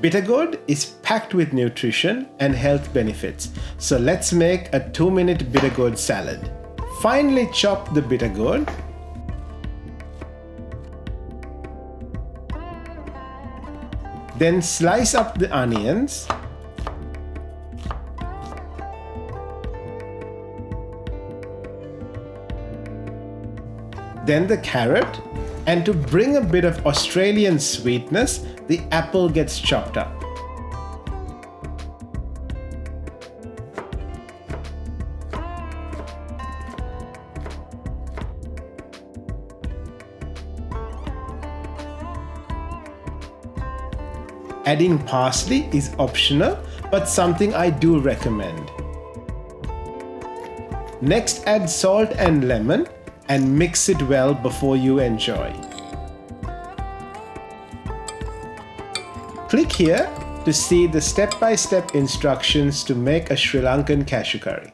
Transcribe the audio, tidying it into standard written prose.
Bitter gourd is packed with nutrition and health benefits, so let's make a 2-minute bitter gourd salad. Finely chop the bitter gourd. Then slice up the onions. Then the carrot, and to bring a bit of Australian sweetness, the apple gets chopped up. Adding parsley is optional, but something I do recommend. Next, add salt and lemon and mix it well before you enjoy. Click here to see the step-by-step instructions to make a Sri Lankan cashew curry.